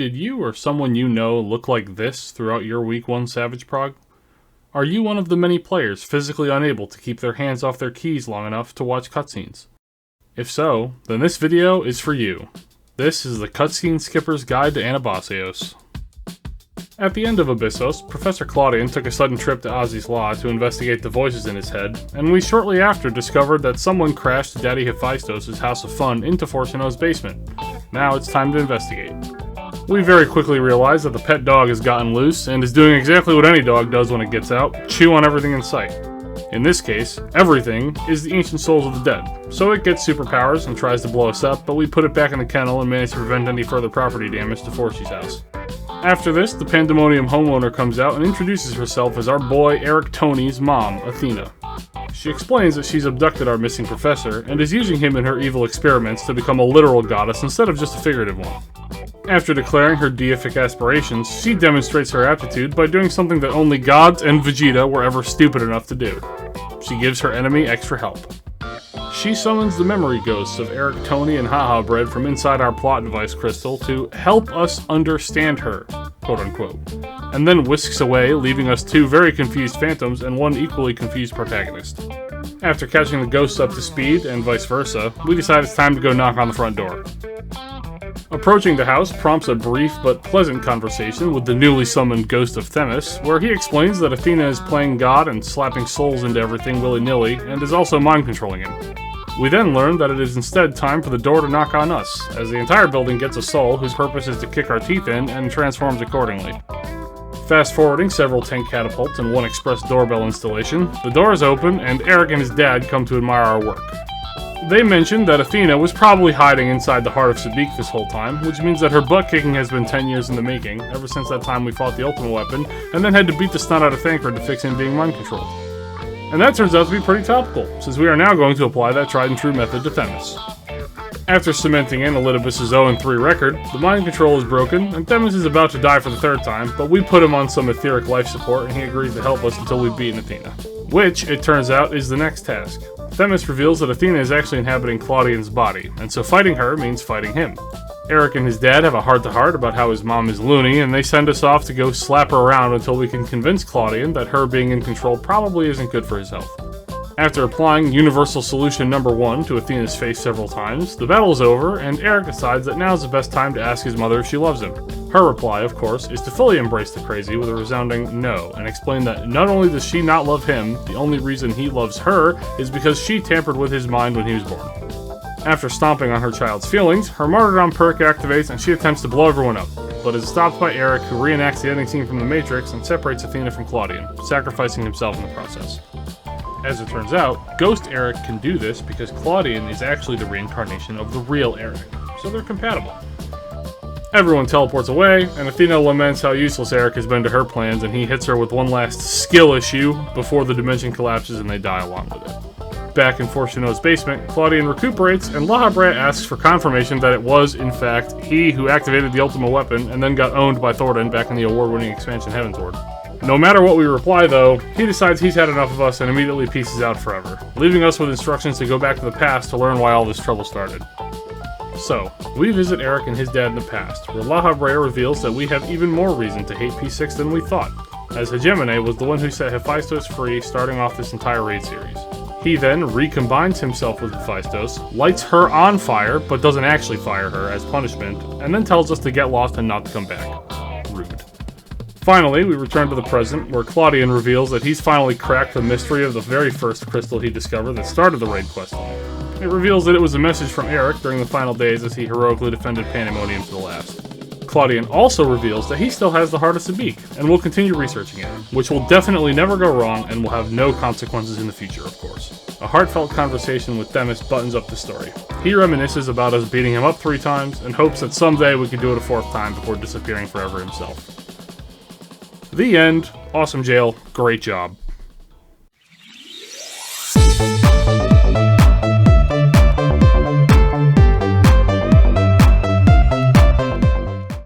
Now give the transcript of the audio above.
Did you or someone you know look like this throughout your Week 1 Savage Prog? Are you one of the many players physically unable to keep their hands off their keys long enough to watch cutscenes? If so, then this video is for you. This is the Cutscene Skipper's Guide to Anabaseios. At the end of Abyssos, Professor Claudian took a sudden trip to Ozzy's Law to investigate the voices in his head, and we shortly after discovered that someone crashed Daddy Hephaestos' House of Fun into Fortuno's basement. Now it's time to investigate. We very quickly realize that the pet dog has gotten loose and is doing exactly what any dog does when it gets out: chew on everything in sight. In this case, everything is the ancient souls of the dead, so it gets superpowers and tries to blow us up, but we put it back in the kennel and manage to prevent any further property damage to Forsy's house. After this, the Pandemonium homeowner comes out and introduces herself as our boy Eric Tony's mom, Athena. She explains that she's abducted our missing professor and is using him in her evil experiments to become a literal goddess instead of just a figurative one. After declaring her deific aspirations, she demonstrates her aptitude by doing something that only gods and Vegeta were ever stupid enough to do. She gives her enemy extra help. She summons the memory ghosts of Eric, Tony, and Haha Bread from inside our plot device crystal to help us understand her, quote-unquote, and then whisks away, leaving us two very confused phantoms and one equally confused protagonist. After catching the ghosts up to speed, and vice versa, we decide it's time to go knock on the front door. Approaching the house prompts a brief but pleasant conversation with the newly summoned ghost of Themis, where he explains that Athena is playing God and slapping souls into everything willy-nilly, and is also mind-controlling him. We then learn that it is instead time for the door to knock on us, as the entire building gets a soul whose purpose is to kick our teeth in and transforms accordingly. Fast-forwarding several tank catapults and one express doorbell installation, the door is open and Eric and his dad come to admire our work. They mentioned that Athena was probably hiding inside the heart of Sabik this whole time, which means that her butt-kicking has been 10 years in the making, ever since that time we fought the Ultimate Weapon, and then had to beat the snot out of Thancred to fix him being mind-controlled. And that turns out to be pretty topical, since we are now going to apply that tried-and-true method to Themis. After cementing in Elidibus' 0-3 record, the mind control is broken, and Themis is about to die for the third time, but we put him on some etheric life support and he agrees to help us until we've beaten Athena. Which, it turns out, is the next task. Themis reveals that Athena is actually inhabiting Claudian's body, and so fighting her means fighting him. Eric and his dad have a heart-to-heart about how his mom is loony, and they send us off to go slap her around until we can convince Claudian that her being in control probably isn't good for his health. After applying Universal Solution Number 1 to Athena's face several times, the battle is over, and Eric decides that now is the best time to ask his mother if she loves him. Her reply, of course, is to fully embrace the crazy with a resounding no, and explain that not only does she not love him, the only reason he loves her is because she tampered with his mind when he was born. After stomping on her child's feelings, her martyrdom perk activates and she attempts to blow everyone up, but is stopped by Eric, who reenacts the ending scene from The Matrix and separates Athena from Claudian, sacrificing himself in the process. As it turns out, Ghost Eric can do this because Claudian is actually the reincarnation of the real Eric, so they're compatible. Everyone teleports away, and Athena laments how useless Eric has been to her plans, and he hits her with one last skill issue before the dimension collapses and they die along with it. Back in Fortuno's basement, Claudian recuperates, and Lahabrea asks for confirmation that it was, in fact, he who activated the Ultimate Weapon and then got owned by Thornton back in the award-winning expansion Heavensward. No matter what we reply, though, he decides he's had enough of us and immediately pieces out forever, leaving us with instructions to go back to the past to learn why all this trouble started. So, we visit Eric and his dad in the past, where Lahabrea reveals that we have even more reason to hate P6 than we thought, as Hegemone was the one who set Hephaestos free starting off this entire raid series. He then recombines himself with Hephaestos, lights her on fire, but doesn't actually fire her as punishment, and then tells us to get lost and not to come back. Rude. Finally, we return to the present, where Claudian reveals that he's finally cracked the mystery of the very first crystal he discovered that started the raid quest. It reveals that it was a message from Eric during the final days as he heroically defended Pandemonium to the last. Claudian also reveals that he still has the heart of Sabik, and will continue researching it, which will definitely never go wrong and will have no consequences in the future, of course. A heartfelt conversation with Themis buttons up the story. He reminisces about us beating him up 3 times, and hopes that someday we can do it a 4th time before disappearing forever himself. The end. Awesome jail. Great job.